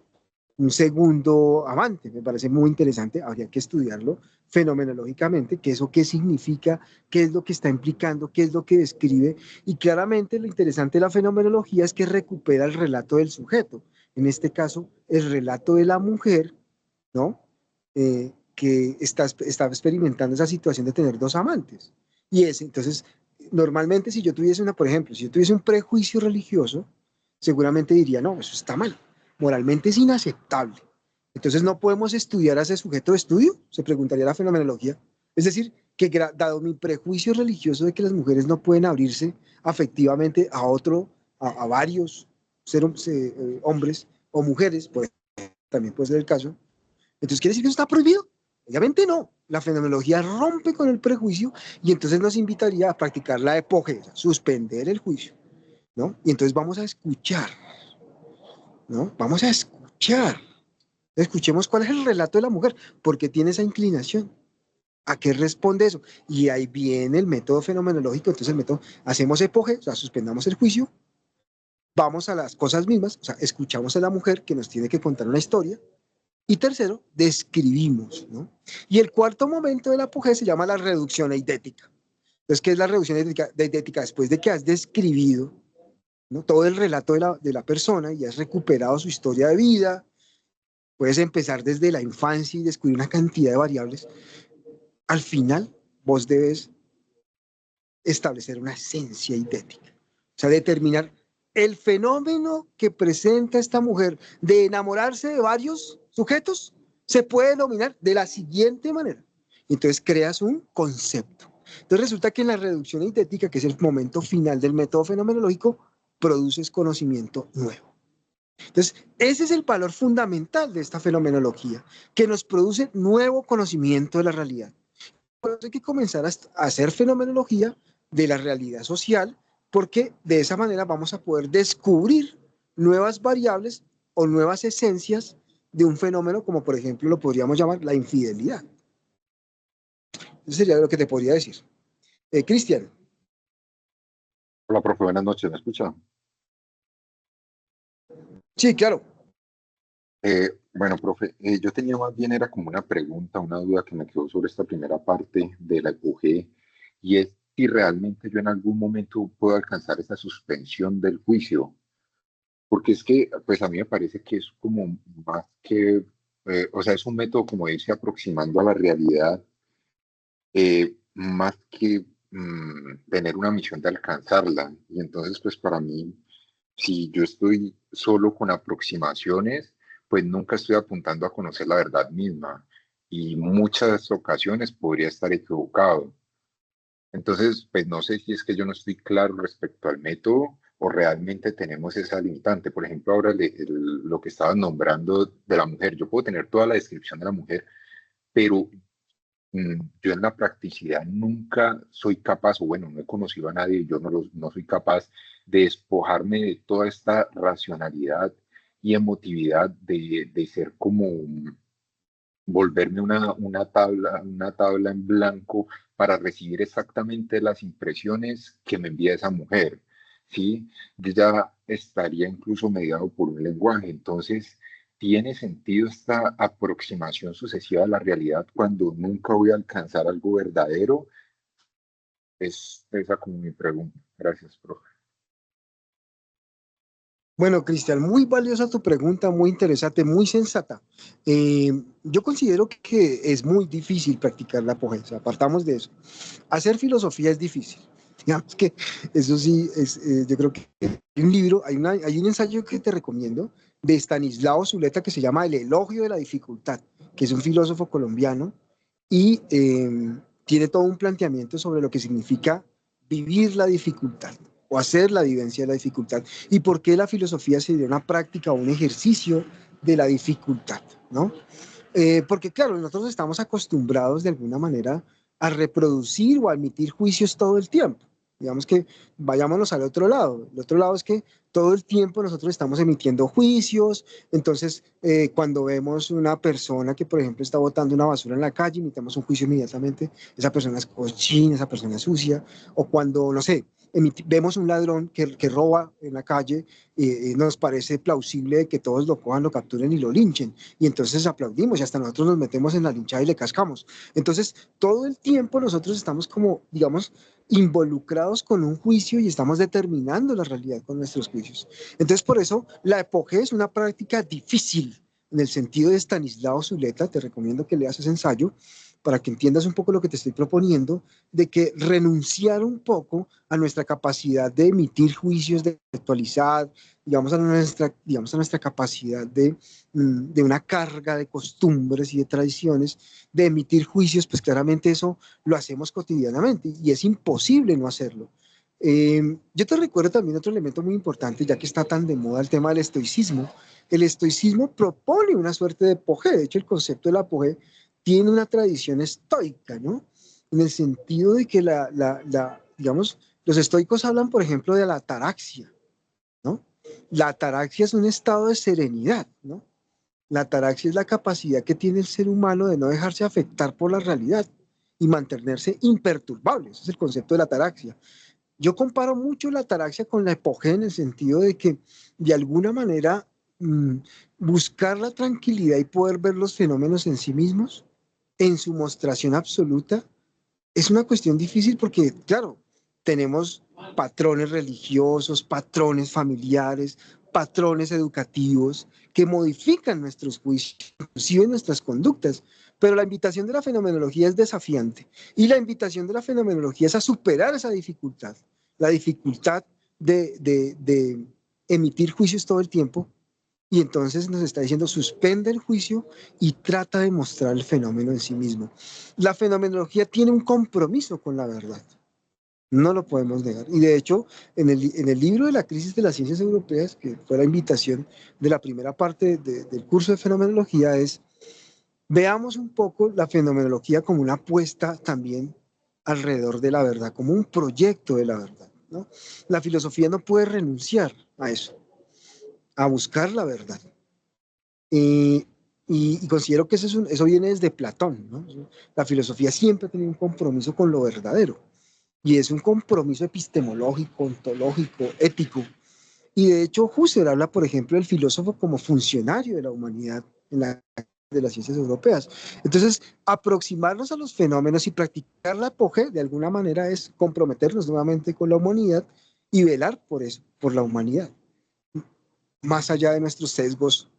un segundo amante? Me parece muy interesante, habría que estudiarlo fenomenológicamente, qué significa, qué es lo que está implicando, qué es lo que describe, y claramente lo interesante de la fenomenología es que recupera el relato del sujeto, en este caso el relato de la mujer, ¿no? Que está experimentando esa situación de tener dos amantes. Entonces, normalmente si yo tuviese por ejemplo, si yo tuviese un prejuicio religioso, seguramente diría, no, eso está mal, moralmente es inaceptable. Entonces no podemos estudiar a ese sujeto de estudio, se preguntaría la fenomenología. Es decir, que dado mi prejuicio religioso de que las mujeres no pueden abrirse afectivamente a varios hombres o mujeres, pues también puede ser el caso, entonces quiere decir que eso está prohibido. Obviamente no. La fenomenología rompe con el prejuicio y entonces nos invitaría a practicar la epogea, suspender el juicio, ¿no? Y entonces vamos a escuchar, ¿no? Vamos a escuchar. Escuchemos cuál es el relato de la mujer, por qué tiene esa inclinación, a qué responde eso. Y ahí viene el método fenomenológico. Entonces el método, hacemos epogea, o sea, suspendamos el juicio, vamos a las cosas mismas, o sea, escuchamos a la mujer que nos tiene que contar una historia. Y tercero, describimos, ¿no? Y el cuarto momento de la apogea se llama la reducción eidética. Entonces, ¿qué es la reducción eidética? Después de que has describido, ¿no?, todo el relato de la persona y has recuperado su historia de vida, puedes empezar desde la infancia y descubrir una cantidad de variables. Al final, vos debes establecer una esencia eidética. O sea, determinar el fenómeno que presenta esta mujer de enamorarse de varios sujetos se puede denominar de la siguiente manera. Entonces creas un concepto. Entonces resulta que en la reducción eidética, que es el momento final del método fenomenológico, produces conocimiento nuevo. Entonces, ese es el valor fundamental de esta fenomenología, que nos produce nuevo conocimiento de la realidad. Por eso hay que comenzar a hacer fenomenología de la realidad social, porque de esa manera vamos a poder descubrir nuevas variables o nuevas esencias de un fenómeno, como por ejemplo lo podríamos llamar la infidelidad. Eso sería lo que te podría decir. Cristian. Hola, profe, buenas noches, ¿me escucha? Sí, claro. Bueno, profe, yo tenía más bien era como una pregunta, una duda que me quedó sobre esta primera parte de la EPUG, y es si realmente yo en algún momento puedo alcanzar esa suspensión del juicio, porque es que, pues a mí me parece que es como más que, o sea, es un método como de irse aproximando a la realidad, más que tener una misión de alcanzarla, y entonces, pues para mí, si yo estoy solo con aproximaciones, pues nunca estoy apuntando a conocer la verdad misma y muchas ocasiones podría estar equivocado. Entonces, pues no sé si es que yo no estoy claro respecto al método o realmente tenemos esa limitante. Por ejemplo, ahora lo que estabas nombrando de la mujer, yo puedo tener toda la descripción de la mujer, pero yo en la practicidad nunca soy capaz, o bueno, no he conocido a nadie, yo no soy capaz de despojarme de toda esta racionalidad y emotividad de ser como volverme una tabla en blanco para recibir exactamente las impresiones que me envía esa mujer, ¿sí? Yo ya estaría incluso mediado por un lenguaje, entonces ¿tiene sentido esta aproximación sucesiva a la realidad cuando nunca voy a alcanzar algo verdadero? Es esa como mi pregunta. Gracias, profe. Bueno, Cristian, muy valiosa tu pregunta, muy interesante, muy sensata. Yo considero que es muy difícil practicar la poesía, apartamos de eso. Hacer filosofía es difícil. Digamos que eso sí, yo creo que hay un libro, hay un ensayo que te recomiendo de Stanislao Zuleta que se llama El elogio de la dificultad, que es un filósofo colombiano y tiene todo un planteamiento sobre lo que significa vivir la dificultad o hacer la vivencia de la dificultad y por qué la filosofía sería una práctica o un ejercicio de la dificultad, ¿no? Porque claro, nosotros estamos acostumbrados de alguna manera a reproducir o a emitir juicios todo el tiempo. Digamos que vayámonos al otro lado. El otro lado es que todo el tiempo nosotros estamos emitiendo juicios. Entonces, cuando vemos una persona que, por ejemplo, está botando una basura en la calle, emitamos un juicio inmediatamente. Esa persona es cochina, esa persona es sucia. O cuando, no sé, vemos un ladrón que roba en la calle, nos parece plausible que todos lo cojan, lo capturen y lo linchen. Y entonces aplaudimos y hasta nosotros nos metemos en la linchada y le cascamos. Entonces, todo el tiempo nosotros estamos como, digamos, involucrados con un juicio y estamos determinando la realidad con nuestros juicios. Entonces, por eso, la epogé es una práctica difícil en el sentido de Stanislao Zuleta. Te recomiendo que leas ese ensayo para que entiendas un poco lo que te estoy proponiendo, de que renunciar un poco a nuestra capacidad de emitir juicios, de actualizar, digamos a nuestra capacidad de una carga de costumbres y de tradiciones, de emitir juicios, pues claramente eso lo hacemos cotidianamente y es imposible no hacerlo. Yo te recuerdo también otro elemento muy importante, ya que está tan de moda el tema del estoicismo. El estoicismo propone una suerte de apogeo. De hecho, el concepto del apogeo tiene una tradición estoica, ¿no? En el sentido de que digamos, los estoicos hablan, por ejemplo, de la ataraxia, ¿no? La ataraxia es un estado de serenidad, ¿no? La ataraxia es la capacidad que tiene el ser humano de no dejarse afectar por la realidad y mantenerse imperturbable. Ese es el concepto de la ataraxia. Yo comparo mucho la ataraxia con la epogea en el sentido de que, de alguna manera, buscar la tranquilidad y poder ver los fenómenos en sí mismos, en su mostración absoluta, es una cuestión difícil porque, claro, tenemos patrones religiosos, patrones familiares, patrones educativos que modifican nuestros juicios, inclusive nuestras conductas. Pero la invitación de la fenomenología es desafiante y la invitación de la fenomenología es a superar esa dificultad, la dificultad de emitir juicios todo el tiempo. Y entonces nos está diciendo, suspende el juicio y trata de mostrar el fenómeno en sí mismo. La fenomenología tiene un compromiso con la verdad, no lo podemos negar. Y de hecho, en el libro de la crisis de las ciencias europeas, que fue la invitación de la primera parte del curso de fenomenología, es veamos un poco la fenomenología como una apuesta también alrededor de la verdad, como un proyecto de la verdad, ¿no? La filosofía no puede renunciar a eso, a buscar la verdad. Y considero que eso viene desde Platón, ¿no? La filosofía siempre ha tenido un compromiso con lo verdadero, y es un compromiso epistemológico, ontológico, ético. Y de hecho, Husserl habla, por ejemplo, del filósofo como funcionario de la humanidad en la de las ciencias europeas. Entonces, aproximarnos a los fenómenos y practicar la apogea, de alguna manera, es comprometernos nuevamente con la humanidad y velar por eso, por la humanidad. Más allá de nuestros sesgos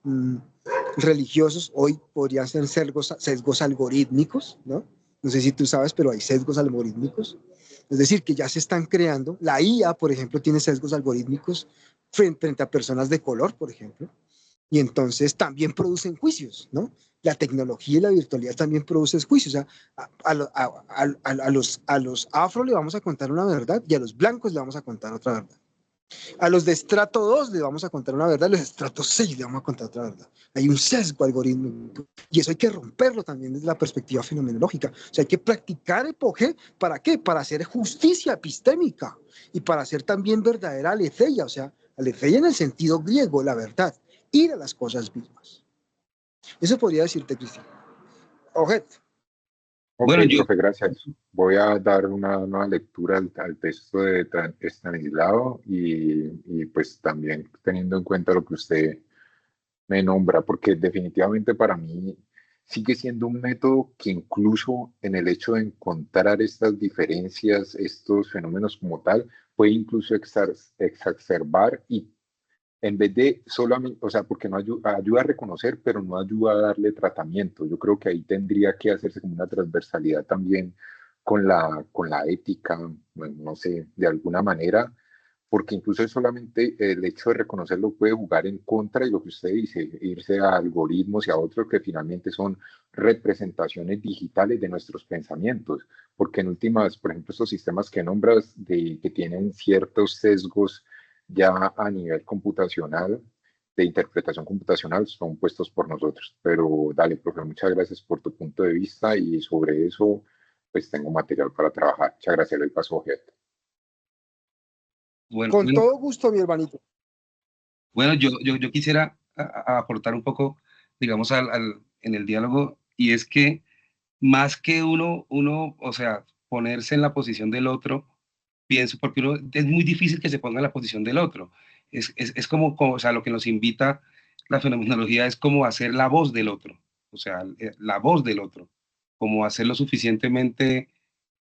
religiosos, hoy podrían ser sesgos algorítmicos, ¿no? No sé si tú sabes, pero hay sesgos algorítmicos. Es decir, que ya se están creando. La IA, por ejemplo, tiene sesgos algorítmicos frente a personas de color, por ejemplo. Y entonces también producen juicios, ¿no? La tecnología y la virtualidad también producen juicios. O sea, a los afro le vamos a contar una verdad y a los blancos le vamos a contar otra verdad. A los de estrato 2 le vamos a contar una verdad, a los de estrato 6 le vamos a contar otra verdad. Hay un sesgo algorítmico y eso hay que romperlo también desde la perspectiva fenomenológica. O sea, hay que practicar epogé, ¿para qué? Para hacer justicia epistémica y para hacer también verdadera aletheia, o sea, aletheia en el sentido griego, la verdad, ir a las cosas mismas. Eso podría decirte, Cristian. Ojet. Ok, Bueno, yo, profe, gracias. Voy a dar una nueva lectura al texto de Estanislao y pues también teniendo en cuenta lo que usted me nombra, porque definitivamente para mí sigue siendo un método que incluso en el hecho de encontrar estas diferencias, estos fenómenos como tal, puede incluso exacerbar y en vez de solamente, o sea, porque no ayuda a reconocer, pero no ayuda a darle tratamiento. Yo creo que ahí tendría que hacerse como una transversalidad también con la ética, bueno, no sé, de alguna manera, porque incluso solamente el hecho de reconocerlo puede jugar en contra de lo que usted dice, irse a algoritmos y a otros que finalmente son representaciones digitales de nuestros pensamientos, porque en últimas, por ejemplo, estos sistemas que nombras que tienen ciertos sesgos ya a nivel computacional, de interpretación computacional, son puestos por nosotros. Pero dale, profe, muchas gracias por tu punto de vista y sobre eso, pues tengo material para trabajar. Muchas gracias, el paso objeto. bueno, Con bueno, todo gusto, mi hermanito. bueno, yo quisiera a aportar un poco, digamos, en el diálogo, y es que más que uno, o sea, ponerse en la posición del otro, pienso, porque uno, es muy difícil que se ponga en la posición del otro. Es como, o sea, lo que nos invita la fenomenología es como hacer la voz del otro, o sea, la voz del otro, como hacerlo suficientemente,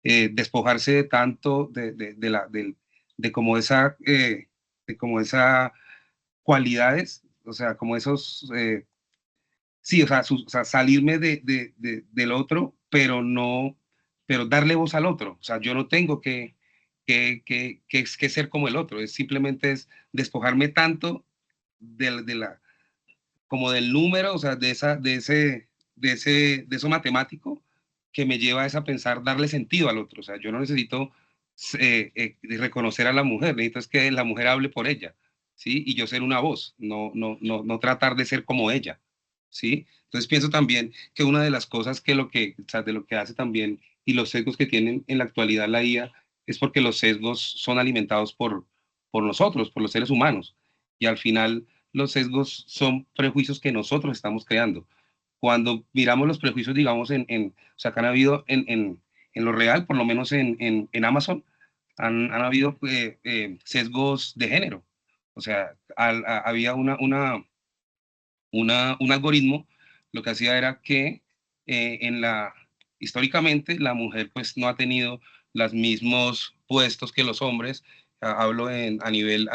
despojarse de tanto, de como esa, de como esa cualidades, o sea, como esos, sí, o sea, o sea salirme del otro, pero no, pero darle voz al otro. O sea, yo no tengo que ser como el otro, es simplemente es despojarme tanto de la, como del número, o sea, de eso matemático que me lleva a esa pensar, darle sentido al otro. O sea, yo no necesito reconocer a la mujer, necesito es que la mujer hable por ella, ¿sí? Y yo ser una voz, no tratar de ser como ella, ¿sí? Entonces pienso también que una de las cosas o sea, de lo que hace también y los sesgos que tienen en la actualidad la IA es porque los sesgos son alimentados por nosotros, por los seres humanos. Y al final los sesgos son prejuicios que nosotros estamos creando. Cuando miramos los prejuicios, digamos, o sea, que han habido en lo real, por lo menos en Amazon, han habido sesgos de género. O sea, había un algoritmo, lo que hacía era que históricamente la mujer pues no ha tenido los mismos puestos que los hombres, hablo a nivel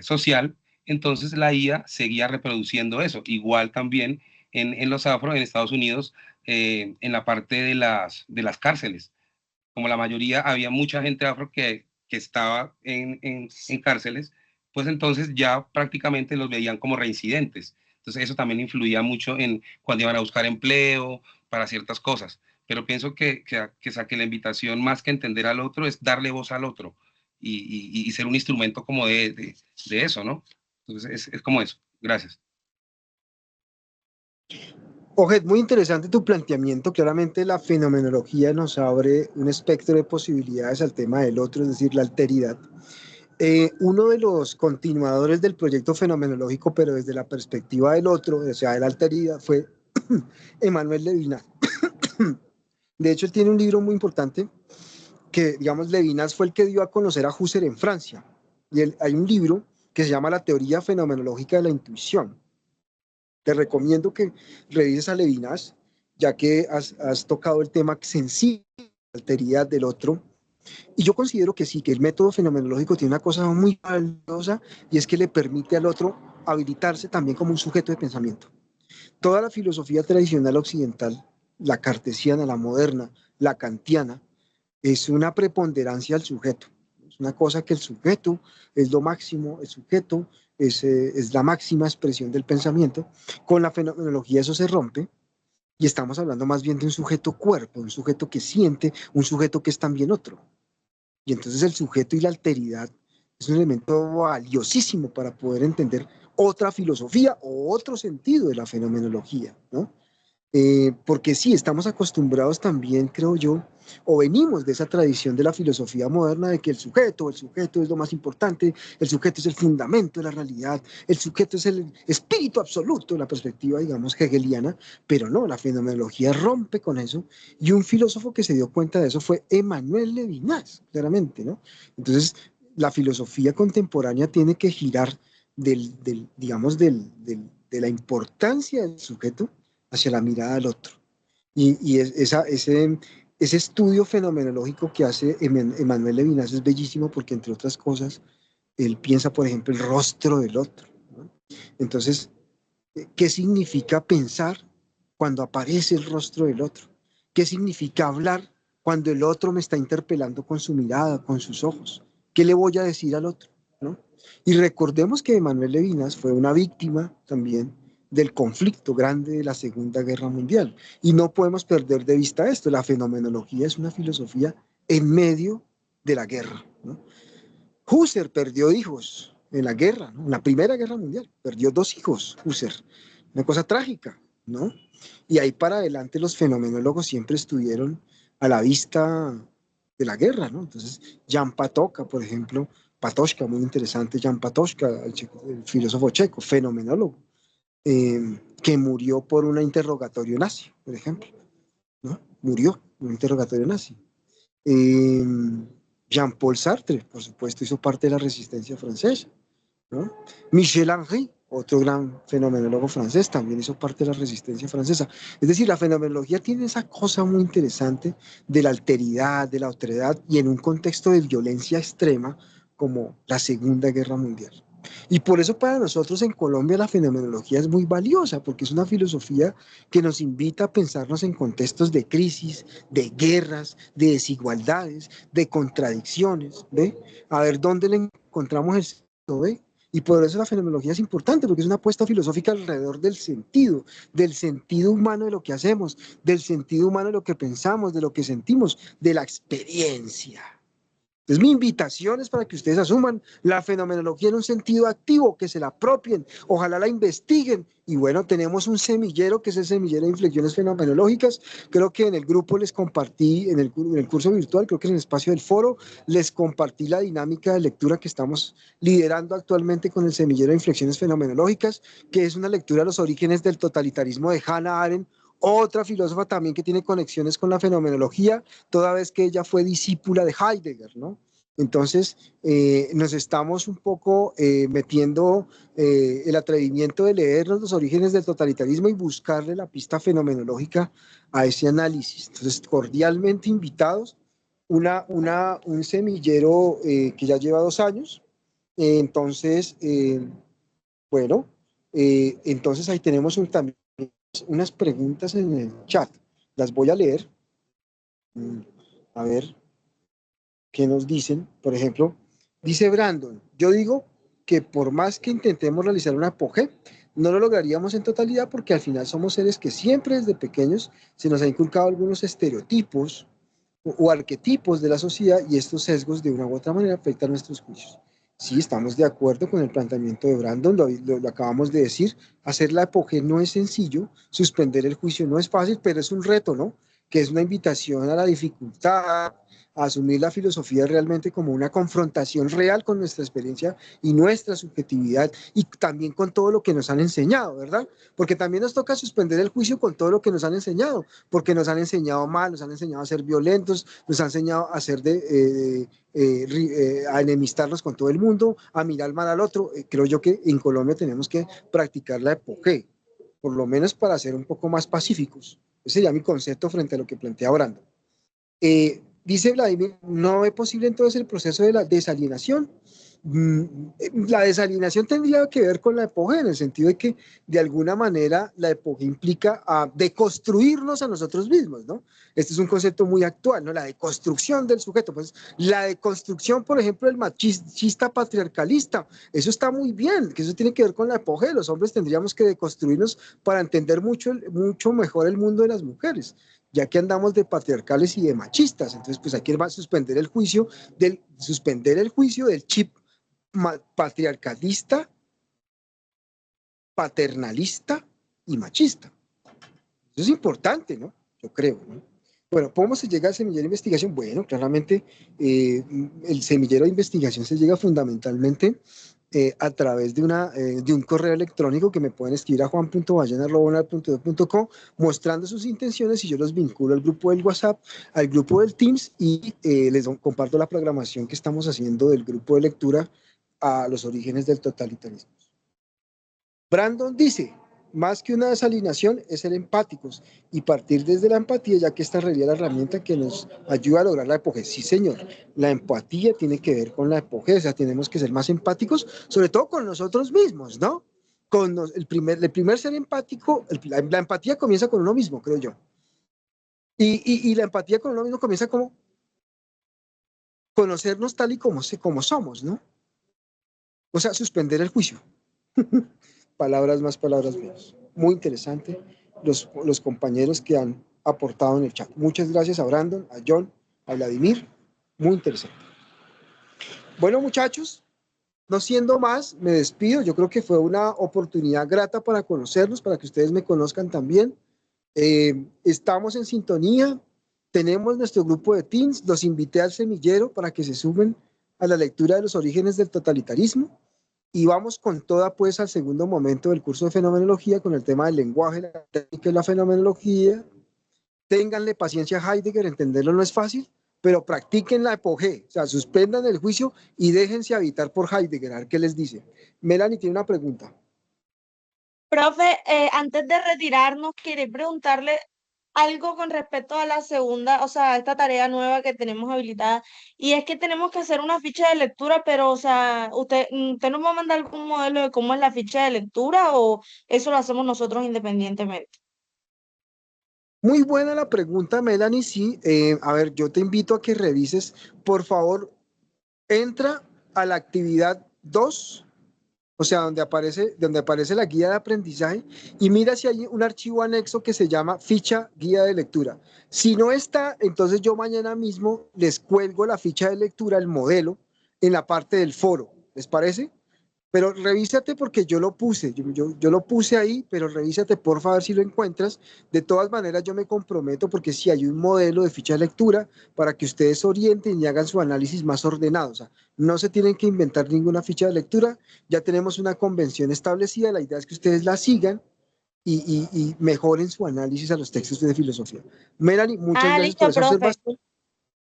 social, entonces la IA seguía reproduciendo eso. Igual también en los afro, en Estados Unidos, en la parte de las cárceles. Como la mayoría, había mucha gente afro que estaba en cárceles, pues entonces ya prácticamente los veían como reincidentes. Entonces eso también influía mucho en cuando iban a buscar empleo, para ciertas cosas. Pero pienso que la invitación, más que entender al otro, es darle voz al otro y ser un instrumento como de eso, ¿no? Entonces es como eso. Gracias. Ojet, muy interesante tu planteamiento. Claramente la fenomenología nos abre un espectro de posibilidades al tema del otro, es decir, la alteridad. Uno de los continuadores del proyecto fenomenológico, pero desde la perspectiva del otro, o sea, de la alteridad, fue Emmanuel Levinas. De hecho, él tiene un libro muy importante que, digamos, Levinas fue el que dio a conocer a Husserl en Francia. Y hay un libro que se llama La teoría fenomenológica de la intuición. Te recomiendo que revises a Levinas, ya que has tocado el tema sensible, la alteridad del otro. Y yo considero que sí, que el método fenomenológico tiene una cosa muy valiosa y es que le permite al otro habilitarse también como un sujeto de pensamiento. Toda la filosofía tradicional occidental, la cartesiana, la moderna, la kantiana, es una preponderancia al sujeto. Es una cosa que el sujeto es lo máximo, el sujeto es la máxima expresión del pensamiento. Con la fenomenología eso se rompe y estamos hablando más bien de un sujeto cuerpo, un sujeto que siente, un sujeto que es también otro. Y entonces el sujeto y la alteridad es un elemento valiosísimo para poder entender otra filosofía o otro sentido de la fenomenología, ¿no? Porque sí, estamos acostumbrados también, creo yo, o venimos de esa tradición de la filosofía moderna de que el sujeto es lo más importante, el sujeto es el fundamento de la realidad, el sujeto es el espíritu absoluto, la perspectiva, digamos, hegeliana, pero no, la fenomenología rompe con eso, y un filósofo que se dio cuenta de eso fue Emmanuel Levinas, claramente, ¿no? Entonces, la filosofía contemporánea tiene que girar digamos, de la importancia del sujeto hacia la mirada del otro. Y ese estudio fenomenológico que hace Emmanuel Levinas es bellísimo porque, entre otras cosas, él piensa, por ejemplo, el rostro del otro, ¿no? Entonces, ¿qué significa pensar cuando aparece el rostro del otro? ¿Qué significa hablar cuando el otro me está interpelando con su mirada, con sus ojos? ¿Qué le voy a decir al otro? ¿No? Y recordemos que Emmanuel Levinas fue una víctima también del conflicto grande de la Segunda Guerra Mundial. Y no podemos perder de vista esto. La fenomenología es una filosofía en medio de la guerra, ¿no? Husserl perdió hijos en la guerra, ¿no? En la Primera Guerra Mundial. Perdió 2 hijos, Husserl. Una cosa trágica, ¿no? Y ahí para adelante los fenomenólogos siempre estuvieron a la vista de la guerra, ¿no? Entonces, Jan Patočka, por ejemplo, Patočka, muy interesante, Jan Patočka, el filósofo checo, fenomenólogo, que murió por un interrogatorio nazi, por ejemplo, ¿no? Murió en un interrogatorio nazi. Jean-Paul Sartre, por supuesto, hizo parte de la resistencia francesa, ¿no? Michel Henry, otro gran fenomenólogo francés, también hizo parte de la resistencia francesa. Es decir, la fenomenología tiene esa cosa muy interesante de la alteridad, de la otredad, y en un contexto de violencia extrema como la Segunda Guerra Mundial. Y por eso para nosotros en Colombia la fenomenología es muy valiosa, porque es una filosofía que nos invita a pensarnos en contextos de crisis, de guerras, de desigualdades, de contradicciones, ¿ve? A ver dónde le encontramos el sentido, ¿ve? Y por eso la fenomenología es importante, porque es una apuesta filosófica alrededor del sentido humano de lo que hacemos, del sentido humano de lo que pensamos, de lo que sentimos, de la experiencia. Entonces, mi invitación es para que ustedes asuman la fenomenología en un sentido activo, que se la apropien, ojalá la investiguen. Y bueno, tenemos un semillero que es el semillero de inflexiones fenomenológicas. Creo que en el grupo les compartí, en el curso virtual, creo que en el espacio del foro, les compartí la dinámica de lectura que estamos liderando actualmente con el semillero de inflexiones fenomenológicas, que es una lectura de los orígenes del totalitarismo de Hannah Arendt, otra filósofa también que tiene conexiones con la fenomenología, toda vez que ella fue discípula de Heidegger, ¿no? Entonces, nos estamos un poco metiendo el atrevimiento de leernos los orígenes del totalitarismo y buscarle la pista fenomenológica a ese análisis. Entonces, cordialmente invitados, un semillero que ya lleva 2 años. Entonces, bueno, entonces ahí tenemos también unas preguntas en el chat. Las voy a leer. A ver qué nos dicen. Por ejemplo, dice Brandon, yo digo que por más que intentemos realizar un apogeo, no lo lograríamos en totalidad porque al final somos seres que siempre desde pequeños se nos ha inculcado algunos estereotipos o arquetipos de la sociedad y estos sesgos de una u otra manera afectan nuestros juicios. Sí, estamos de acuerdo con el planteamiento de Brandon, lo acabamos de decir, hacer la apogeo no es sencillo, suspender el juicio no es fácil, pero es un reto, ¿no? Que es una invitación a la dificultad, a asumir la filosofía realmente como una confrontación real con nuestra experiencia y nuestra subjetividad y también con todo lo que nos han enseñado, ¿verdad? Porque también nos toca suspender el juicio con todo lo que nos han enseñado, porque nos han enseñado mal, nos han enseñado a ser violentos, nos han enseñado a ser a enemistarnos con todo el mundo, a mirar mal al otro. Creo yo que en Colombia tenemos que practicar la apogeo, por lo menos para ser un poco más pacíficos. Ese sería mi concepto frente a lo que plantea Brandon. Dice Vladimir, ¿no es posible entonces el proceso de la desalienación? La desalienación tendría que ver con la apogeo, en el sentido de que de alguna manera la apogeo implica deconstruirnos a nosotros mismos, ¿no? Este es un concepto muy actual, ¿no? La deconstrucción del sujeto. Pues la deconstrucción, por ejemplo, del machista patriarcalista, eso está muy bien, que eso tiene que ver con la apogeo. Los hombres tendríamos que deconstruirnos para entender mucho mejor el mundo de las mujeres, ya que andamos de patriarcales y de machistas. Entonces, pues hay que suspender el juicio del chip patriarcalista, paternalista y machista. Eso es importante, ¿no? Yo creo, ¿no? Bueno, ¿cómo se llega al semillero de investigación? Bueno, claramente el semillero de investigación se llega fundamentalmente a través de un correo electrónico que me pueden escribir a juan.vallen@unal.edu.co mostrando sus intenciones y yo los vinculo al grupo del WhatsApp, al grupo del Teams y les comparto la programación que estamos haciendo del grupo de lectura a los orígenes del totalitarismo. Brandon dice, más que una desalineación es ser empáticos y partir desde la empatía, ya que esta es la herramienta que nos ayuda a lograr la apogea. Sí, señor, la empatía tiene que ver con la apogea, o sea, tenemos que ser más empáticos, sobre todo con nosotros mismos, ¿no? El primer ser empático, la empatía comienza con uno mismo, creo yo. Y la empatía con uno mismo comienza como conocernos tal y como somos, ¿no? O sea, suspender el juicio. Palabras más, palabras menos. Muy interesante los compañeros que han aportado en el chat. Muchas gracias a Brandon, a John, a Vladimir. Muy interesante. Bueno, muchachos, no siendo más, me despido. Yo creo que fue una oportunidad grata para conocerlos, para que ustedes me conozcan también. Estamos en sintonía. Tenemos nuestro grupo de Teams. Los invité al semillero para que se sumen a la lectura de los orígenes del totalitarismo. Y vamos con toda pues al segundo momento del curso de fenomenología con el tema del lenguaje, la técnica y la fenomenología. Ténganle paciencia a Heidegger, entenderlo no es fácil, pero practiquen la apogea, o sea, suspendan el juicio y déjense habitar por Heidegger, a ver qué les dice. Melanie tiene una pregunta. Profe, antes de retirarnos, quería preguntarle algo con respecto a la segunda, o sea, esta tarea nueva que tenemos habilitada, y es que tenemos que hacer una ficha de lectura, pero, o sea, ¿usted nos va a mandar algún modelo de cómo es la ficha de lectura o eso lo hacemos nosotros independientemente? Muy buena la pregunta, Melanie, sí. A ver, yo te invito a que revises, por favor, entra a la actividad 2. O sea, donde aparece la guía de aprendizaje y mira si hay un archivo anexo que se llama ficha guía de lectura. Si no está, entonces yo mañana mismo les cuelgo la ficha de lectura, el modelo, en la parte del foro. ¿Les parece? Pero revísate porque yo lo puse, yo lo puse ahí, pero revísate por favor si lo encuentras. De todas maneras yo me comprometo porque si hay un modelo de ficha de lectura para que ustedes orienten y hagan su análisis más ordenado. O sea, no se tienen que inventar ninguna ficha de lectura, ya tenemos una convención establecida, la idea es que ustedes la sigan y mejoren su análisis a los textos de filosofía. Melanie, muchas Ah, gracias por listo, esa profe. observación.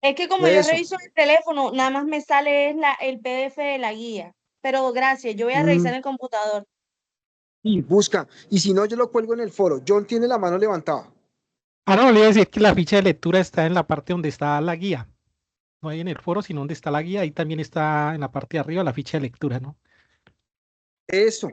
Es que como yo Eso. reviso en el teléfono, nada más me sale el PDF de la guía. Pero gracias, yo voy a revisar en el computador. Y busca, y si no yo lo cuelgo en el foro. John tiene la mano levantada. Ah, no, le iba a decir que la ficha de lectura está en la parte donde está la guía. No hay en el foro, sino donde está la guía. Ahí también está en la parte de arriba la ficha de lectura, ¿no? Eso.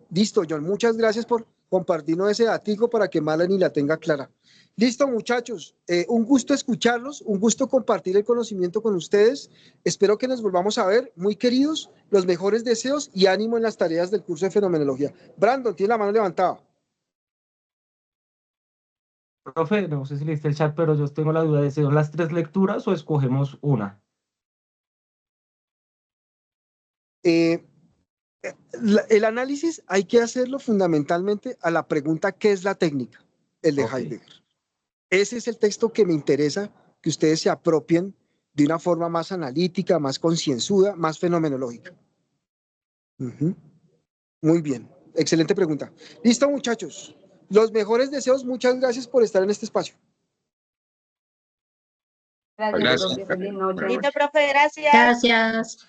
Listo, John. Muchas gracias por compartirnos ese datico para que Melanie la tenga clara. Listo, muchachos. Un gusto escucharlos, un gusto compartir el conocimiento con ustedes. Espero que nos volvamos a ver, muy queridos. Los mejores deseos y ánimo en las tareas del curso de fenomenología. Brandon, tiene la mano levantada. Profe, no sé si leíste el chat, pero yo tengo la duda de si son las 3 lecturas o escogemos una. El análisis hay que hacerlo fundamentalmente a la pregunta ¿qué es la técnica? El de Heidegger. Ese es el texto que me interesa que ustedes se apropien de una forma más analítica, más concienzuda, más fenomenológica. Muy bien, excelente pregunta. Listo, muchachos. Los mejores deseos, muchas gracias por estar en este espacio. Gracias, profe. Feliz noche. Listo, profe, gracias. Gracias.